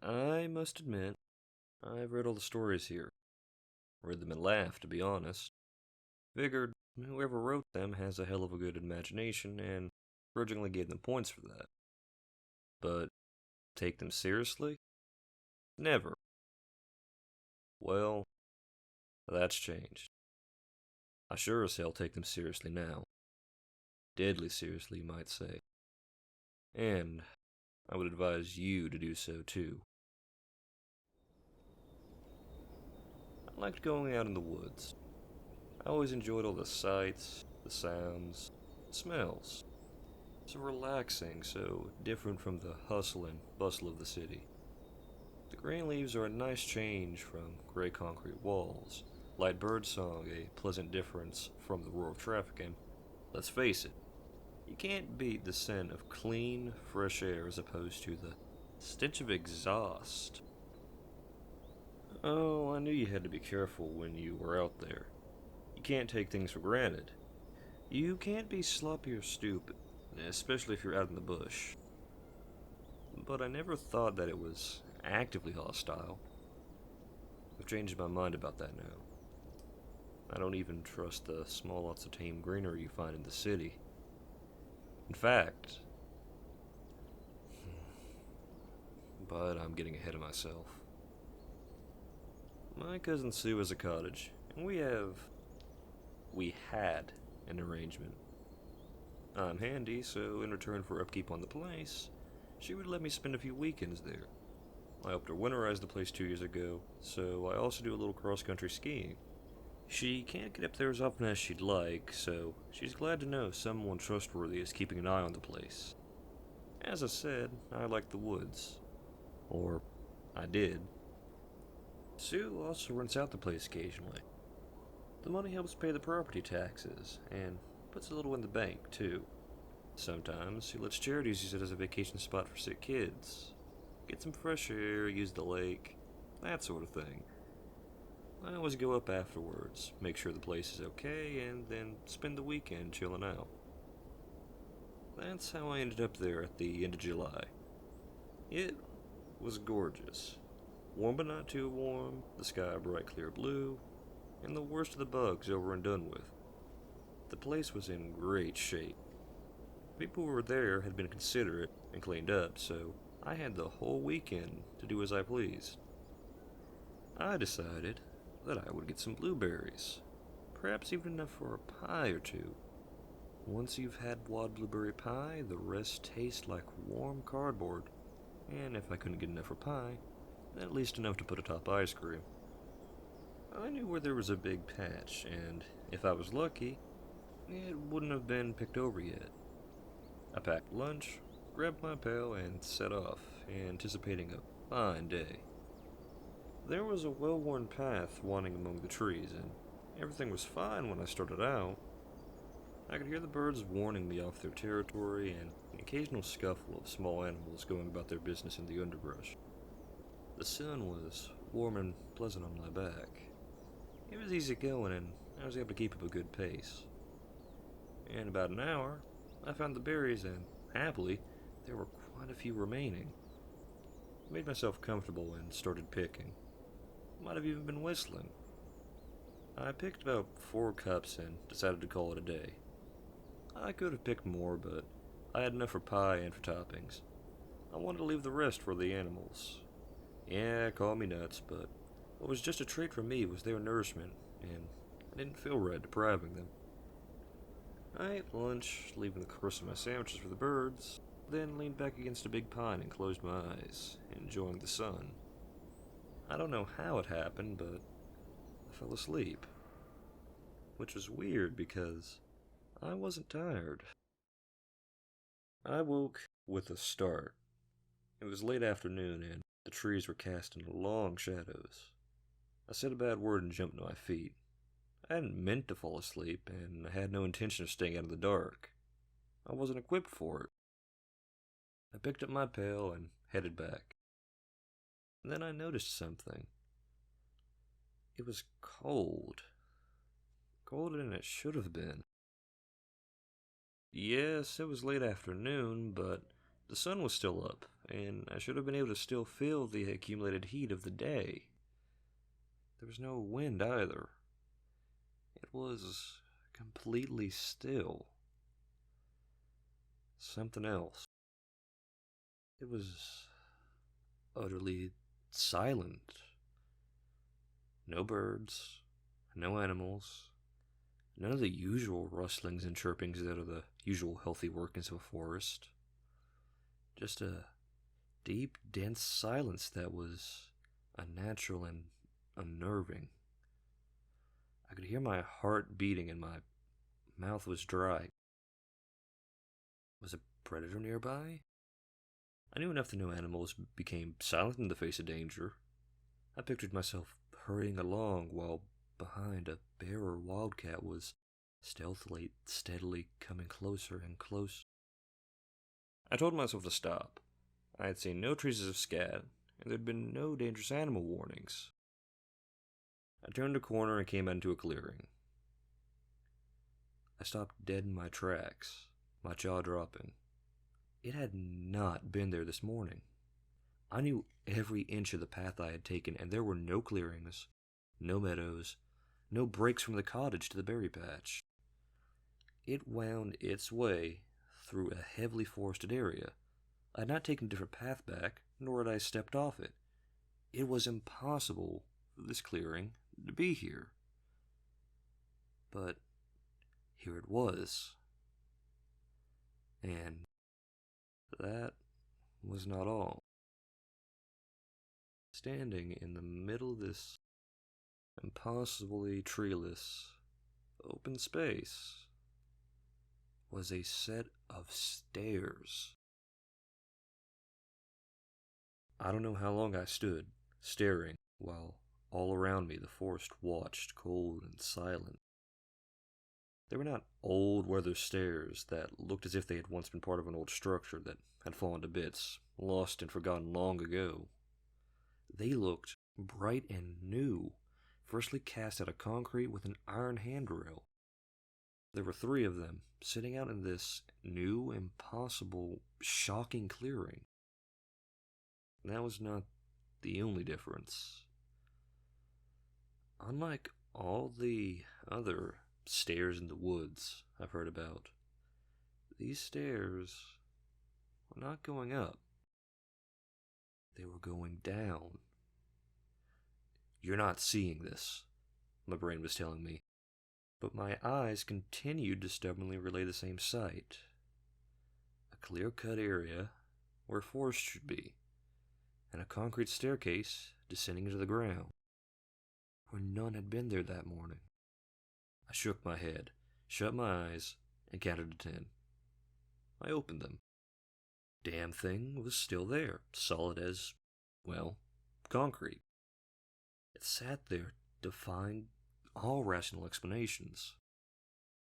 I must admit, I've read all the stories here. Read them and laughed, to be honest. Figured whoever wrote them has a hell of a good imagination and grudgingly gave them points for that. But take them seriously? Never. Well, that's changed. I sure as hell take them seriously now. Deadly seriously, you might say. And I would advise you to do so too. I liked going out in the woods. I always enjoyed all the sights, the sounds, smells. So relaxing, so different from the hustle and bustle of the city. The green leaves are a nice change from gray concrete walls. Light birdsong, a pleasant difference from the roar of traffic, and let's face it, you can't beat the scent of clean, fresh air as opposed to the stench of exhaust. Oh, I knew you had to be careful when you were out there. You can't take things for granted. You can't be sloppy or stupid, especially if you're out in the bush. But I never thought that it was actively hostile. I've changed my mind about that now. I don't even trust the small lots of tame greenery you find in the city. In fact, but I'm getting ahead of myself. My cousin Sue has a cottage, and we had an arrangement. I'm handy, so in return for upkeep on the place, she would let me spend a few weekends there. I helped her winterize the place 2 years ago, so I also do a little cross-country skiing. She can't get up there as often as she'd like, so she's glad to know someone trustworthy is keeping an eye on the place. As I said, I like the woods. Or, I did. Sue also rents out the place occasionally. The money helps pay the property taxes, and puts a little in the bank, too. Sometimes she lets charities use it as a vacation spot for sick kids. Get some fresh air, use the lake, that sort of thing. I always go up afterwards, make sure the place is okay, and then spend the weekend chilling out. That's how I ended up there at the end of July. It was gorgeous. Warm but not too warm, the sky a bright clear blue, and the worst of the bugs over and done with. The place was in great shape. People who were there had been considerate and cleaned up, so I had the whole weekend to do as I pleased. I decided that I would get some blueberries, perhaps even enough for a pie or two. Once you've had wad blueberry pie, the rest tastes like warm cardboard, and if I couldn't get enough for pie, then at least enough to put atop ice cream. I knew where there was a big patch, and if I was lucky, it wouldn't have been picked over yet. I packed lunch, grabbed my pail, and set off, anticipating a fine day. There was a well-worn path winding among the trees, and everything was fine when I started out. I could hear the birds warning me off their territory and an occasional scuffle of small animals going about their business in the underbrush. The sun was warm and pleasant on my back. It was easy going, and I was able to keep up a good pace. In about an hour, I found the berries, and happily, there were quite a few remaining. I made myself comfortable and started picking. Might have even been whistling. I picked about 4 cups and decided to call it a day. I could have picked more, but I had enough for pie and for toppings. I wanted to leave the rest for the animals. Yeah, call me nuts, but what was just a treat for me was their nourishment, and I didn't feel right depriving them. I ate lunch, leaving the crust of my sandwiches for the birds, then leaned back against a big pine and closed my eyes, enjoying the sun. I don't know how it happened, but I fell asleep. Which was weird because I wasn't tired. I woke with a start. It was late afternoon and the trees were casting long shadows. I said a bad word and jumped to my feet. I hadn't meant to fall asleep, and I had no intention of staying out in the dark. I wasn't equipped for it. I picked up my pail and headed back. Then I noticed something. It was cold. Colder than it should have been. Yes, it was late afternoon, but the sun was still up, and I should have been able to still feel the accumulated heat of the day. There was no wind either. It was completely still. Something else. It was utterly silent. No birds, no animals, none of the usual rustlings and chirpings that are the usual healthy workings of a forest. Just a deep, dense silence that was unnatural and unnerving. I could hear my heart beating and my mouth was dry. Was a predator nearby? I knew enough to know animals became silent in the face of danger. I pictured myself hurrying along while behind a bear or wildcat was stealthily, steadily coming closer and closer. I told myself to stop. I had seen no traces of scat, and there had been no dangerous animal warnings. I turned a corner and came out into a clearing. I stopped dead in my tracks, my jaw dropping. It had not been there this morning. I knew every inch of the path I had taken, and there were no clearings, no meadows, no breaks from the cottage to the berry patch. It wound its way through a heavily forested area. I had not taken a different path back, nor had I stepped off it. It was impossible for this clearing to be here. But here it was. And that was not all. Standing in the middle of this impossibly treeless open space was a set of stairs. I don't know how long I stood, staring, while all around me the forest watched, cold and silent. They were not old weather stairs that looked as if they had once been part of an old structure that had fallen to bits, lost and forgotten long ago. They looked bright and new, freshly cast out of concrete with an iron handrail. There were 3 of them, sitting out in this new, impossible, shocking clearing. That was not the only difference. Unlike all the other stairs in the woods I've heard about, these stairs were not going up. They were going down. You're not seeing this, my brain was telling me, but my eyes continued to stubbornly relay the same sight. A clear-cut area where forest should be, and a concrete staircase descending into the ground, where none had been there that morning. I shook my head, shut my eyes, and counted to 10. I opened them. Damn thing was still there, solid as, well, concrete. It sat there, defying all rational explanations.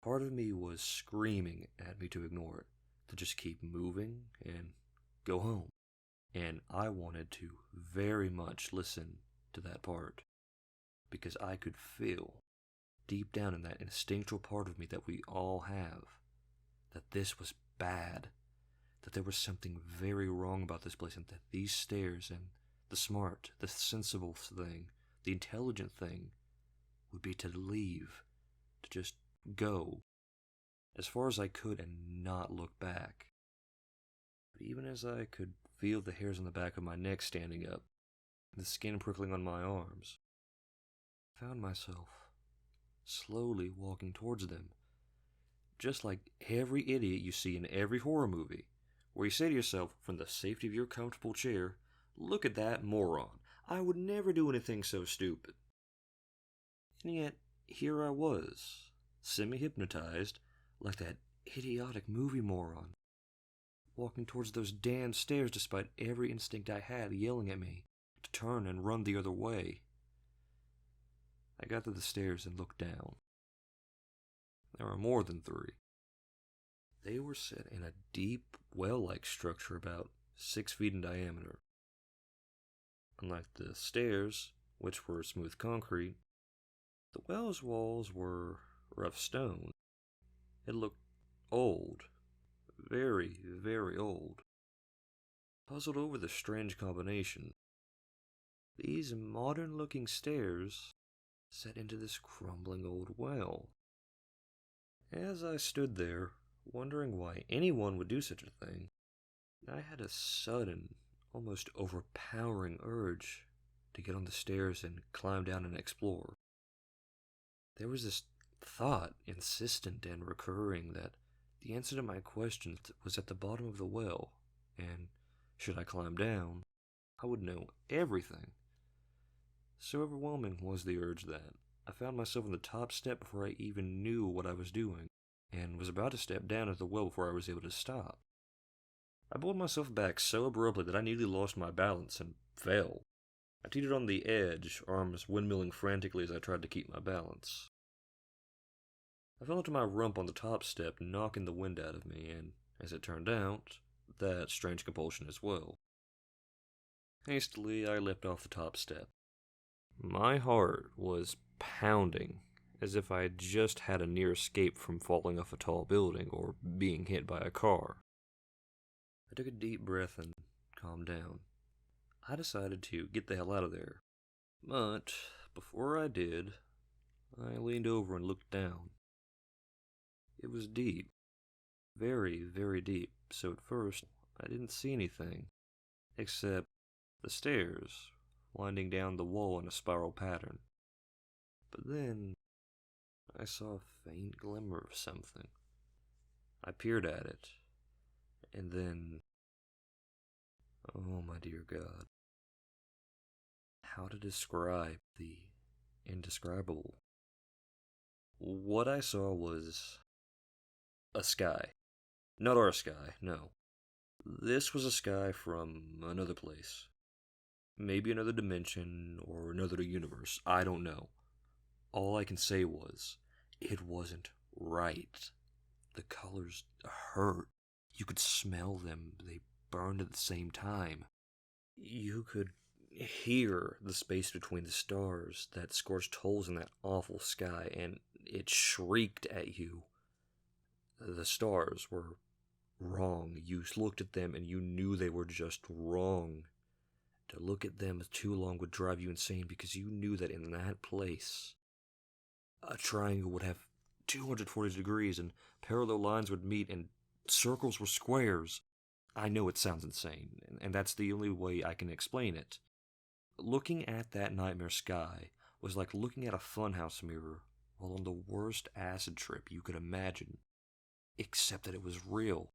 Part of me was screaming at me to ignore it, to just keep moving and go home. And I wanted to very much listen to that part, because I could feel, deep down in that instinctual part of me that we all have, that this was bad, that there was something very wrong about this place, and that these stairs and the smart, the sensible thing, the intelligent thing, would be to leave, to just go, as far as I could and not look back. But even as I could feel the hairs on the back of my neck standing up, the skin prickling on my arms, I found myself slowly walking towards them, just like every idiot you see in every horror movie, where you say to yourself from the safety of your comfortable chair, "Look at that moron. I would never do anything so stupid." And yet, here I was, semi-hypnotized, like that idiotic movie moron, walking towards those damn stairs despite every instinct I had yelling at me to turn and run the other way. I got to the stairs and looked down. There were more than 3. They were set in a deep, well-like structure about 6 feet in diameter. Unlike the stairs, which were smooth concrete, the well's walls were rough stone. It looked old, very, very old. puzzled over the strange combination. These modern-looking stairs set into this crumbling old well. As I stood there, wondering why anyone would do such a thing, I had a sudden, almost overpowering urge to get on the stairs and climb down and explore. There was this thought, insistent and recurring, that the answer to my questions was at the bottom of the well, and should I climb down, I would know everything. So overwhelming was the urge that I found myself on the top step before I even knew what I was doing, and was about to step down into the well before I was able to stop. I pulled myself back so abruptly that I nearly lost my balance and fell. I teetered on the edge, arms windmilling frantically as I tried to keep my balance. I fell into my rump on the top step, knocking the wind out of me, and, as it turned out, that strange compulsion as well. Hastily, I leapt off the top step. My heart was pounding, as if I had just had a near escape from falling off a tall building or being hit by a car. I took a deep breath and calmed down. I decided to get the hell out of there. But before I did, I leaned over and looked down. It was deep. Very, very deep, so at first I didn't see anything, except the stairs winding down the wall in a spiral pattern. But then I saw a faint glimmer of something. I peered at it, and then, oh my dear God, how to describe the indescribable? What I saw was a sky. Not our sky, no. This was a sky from another place. Maybe another dimension or another universe, I don't know. All I can say was, it wasn't right. The colors hurt. You could smell them, they burned at the same time. You could hear the space between the stars that scorched holes in that awful sky, and it shrieked at you. The stars were wrong. You looked at them and you knew they were just wrong. To look at them too long would drive you insane because you knew that in that place, a triangle would have 240 degrees and parallel lines would meet and circles were squares. I know it sounds insane, and that's the only way I can explain it. Looking at that nightmare sky was like looking at a funhouse mirror while on the worst acid trip you could imagine, except that it was real.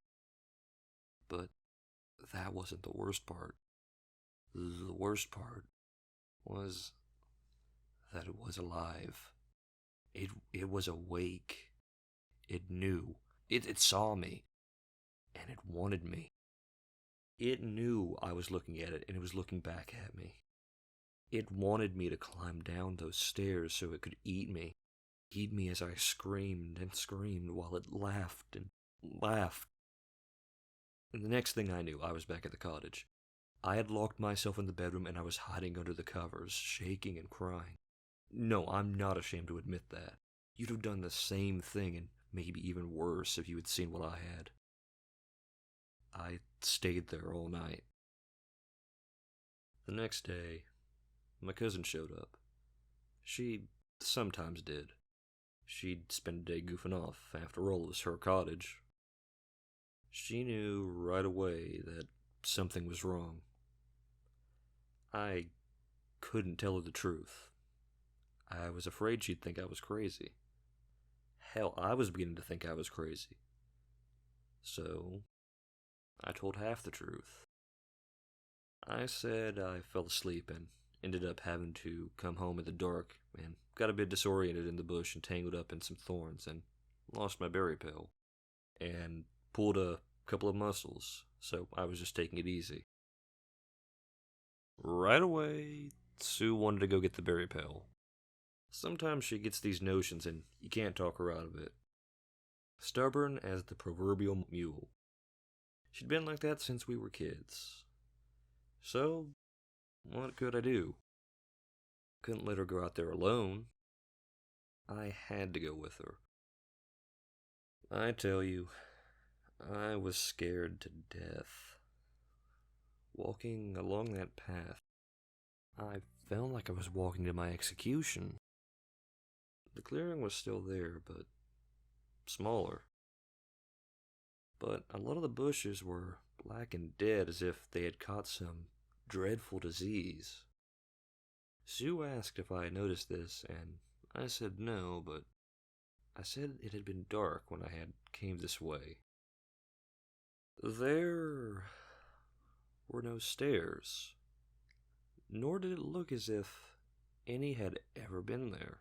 But that wasn't the worst part. The worst part was that it was alive. It was awake. It knew. It saw me. And it wanted me. It knew I was looking at it, and it was looking back at me. It wanted me to climb down those stairs so it could eat me. Eat me as I screamed and screamed while it laughed and laughed. And the next thing I knew, I was back at the cottage. I had locked myself in the bedroom and I was hiding under the covers, shaking and crying. No, I'm not ashamed to admit that. You'd have done the same thing and maybe even worse if you had seen what I had. I stayed there all night. The next day, my cousin showed up. She sometimes did. She'd spend a day goofing off. After all, it was her cottage. She knew right away that something was wrong. I couldn't tell her the truth. I was afraid she'd think I was crazy. Hell, I was beginning to think I was crazy. So, I told half the truth. I said I fell asleep and ended up having to come home in the dark and got a bit disoriented in the bush and tangled up in some thorns and lost my berry pill and pulled a couple of muscles, so I was just taking it easy. Right away, Sue wanted to go get the berry pill. Sometimes she gets these notions and you can't talk her out of it. Stubborn as the proverbial mule. She'd been like that since we were kids. So, what could I do? Couldn't let her go out there alone. I had to go with her. I tell you, I was scared to death. Walking along that path, I felt like I was walking to my execution. The clearing was still there, but smaller. But a lot of the bushes were black and dead as if they had caught some dreadful disease. Sue asked if I had noticed this, and I said no, but I said it had been dark when I had came this way. There were no stairs, nor did it look as if any had ever been there.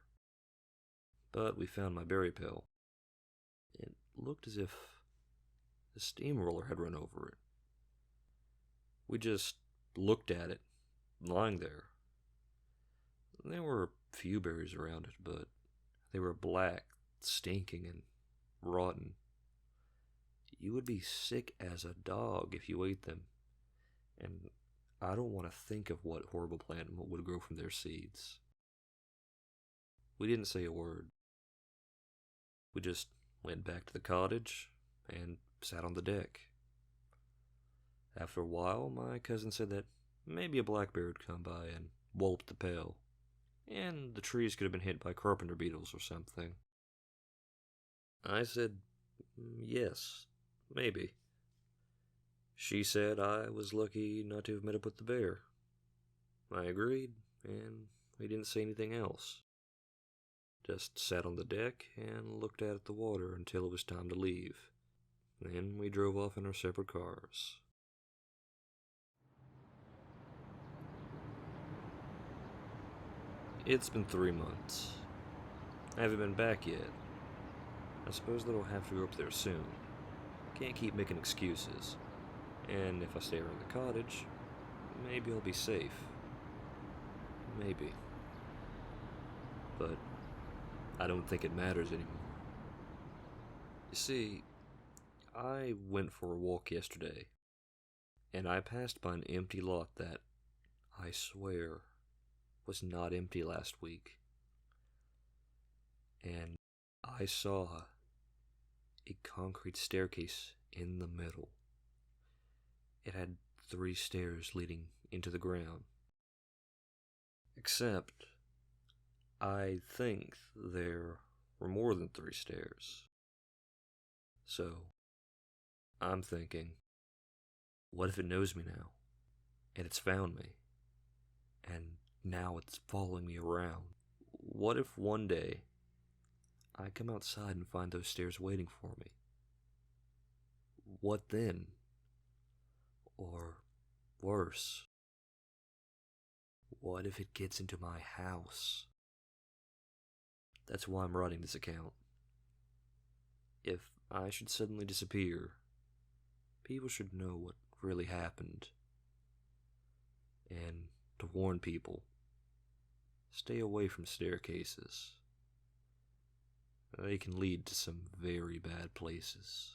But we found my berry pill. It looked as if the steamroller had run over it. We just looked at it, lying there. There were a few berries around it, but they were black, stinking, and rotten. You would be sick as a dog if you ate them, and I don't want to think of what horrible plant would grow from their seeds. We didn't say a word. We just went back to the cottage and sat on the deck. After a while, my cousin said that maybe a black bear would come by and wallop the pail, and the trees could have been hit by carpenter beetles or something. I said, yes, maybe. She said I was lucky not to have met up with the bear. I agreed, and we didn't say anything else. Just sat on the deck and looked out at the water until it was time to leave. Then we drove off in our separate cars. It's been 3 months. I haven't been back yet. I suppose that I'll have to go up there soon. Can't keep making excuses. And if I stay around the cottage, maybe I'll be safe. Maybe. But I don't think it matters anymore. You see, I went for a walk yesterday, and I passed by an empty lot that, I swear, was not empty last week. And I saw a concrete staircase in the middle. It had 3 stairs leading into the ground. Except, I think there were more than 3 stairs. So, I'm thinking, what if it knows me now? And it's found me? And now it's following me around? What if one day I come outside and find those stairs waiting for me? What then? Or worse, what if it gets into my house? That's why I'm writing this account. If I should suddenly disappear, people should know what really happened. And to warn people, stay away from staircases. They can lead to some very bad places.